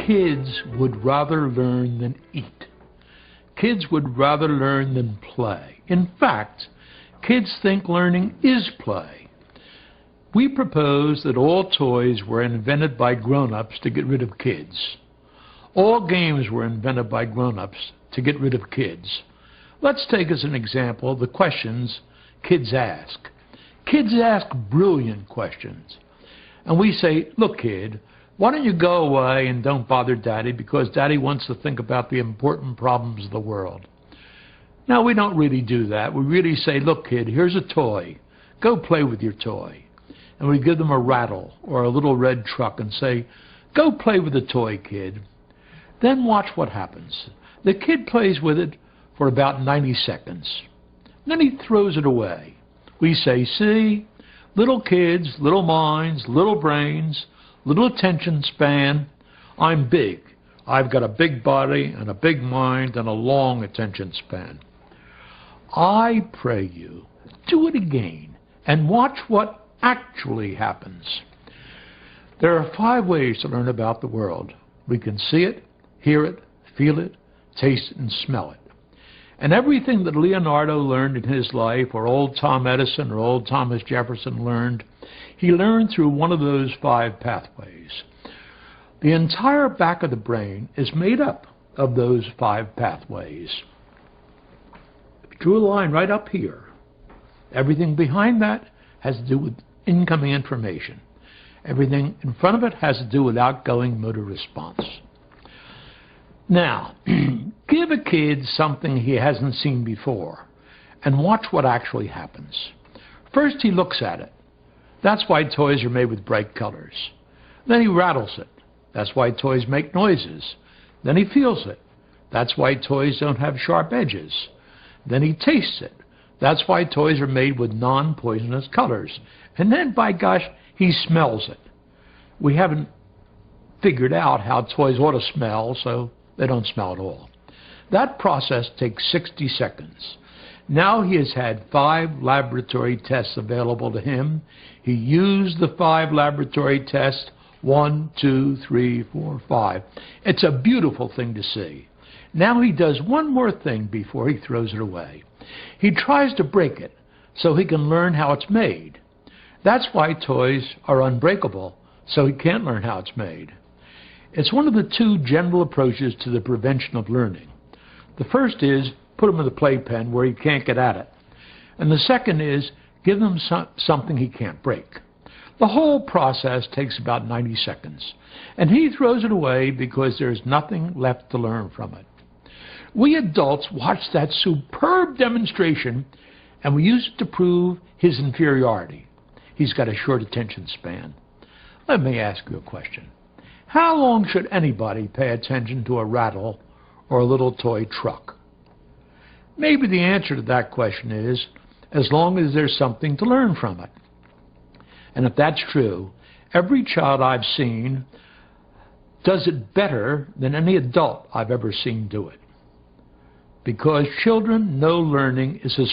kids would rather learn than eat. Kids would rather learn than play. In fact, kids think learning is play. We propose that all toys were invented by grown-ups to get rid of kids. All games were invented by grown-ups to get rid of kids. Let's take as an example the questions kids ask. Kids ask brilliant questions. And we say, look, kid, why don't you go away and don't bother Daddy because Daddy wants to think about the important problems of the world. Now, we don't really do that. We really say, look, kid, here's a toy. Go play with your toy. And we give them a rattle or a little red truck and say, go play with the toy, kid. Then watch what happens. The kid plays with it for about 90 seconds. Then he throws it away. We say, see, little kids, little minds, little brains, little attention span. I'm big. I've got a big body and a big mind and a long attention span. I pray you, do it again and watch what actually happens. There are 5 ways to learn about the world. We can see it, hear it, feel it, taste it, and smell it. And everything that Leonardo learned in his life, or old Tom Edison or old Thomas Jefferson learned, he learned through one of those 5 pathways. The entire back of the brain is made up of those 5 pathways. If you drew a line right up here, everything behind that has to do with incoming information. Everything in front of it has to do with outgoing motor response. Now, give a kid something he hasn't seen before and watch what actually happens. First, he looks at it. That's why toys are made with bright colors. Then he rattles it. That's why toys make noises. Then he feels it. That's why toys don't have sharp edges. Then he tastes it. That's why toys are made with non-poisonous colors. And then, by gosh, he smells it. We haven't figured out how toys ought to smell, so they don't smell at all. That process takes 60 seconds. Now he has had 5 laboratory tests available to him. He used the 5 laboratory tests, 1, 2, 3, 4, 5. It's a beautiful thing to see. Now he does one more thing before he throws it away. He tries to break it so he can learn how it's made. That's why toys are unbreakable, so he can't learn how it's made. It's one of the 2 general approaches to the prevention of learning. The first is put him in the playpen where he can't get at it. And the second is give him something he can't break. The whole process takes about 90 seconds. And he throws it away because there's nothing left to learn from it. We adults watch that superb demonstration and we use it to prove his inferiority. He's got a short attention span. Let me ask you a question. How long should anybody pay attention to a rattle or a little toy truck? Maybe the answer to that question is as long as there's something to learn from it. And if that's true, every child I've seen does it better than any adult I've ever seen do it. Because children know learning is a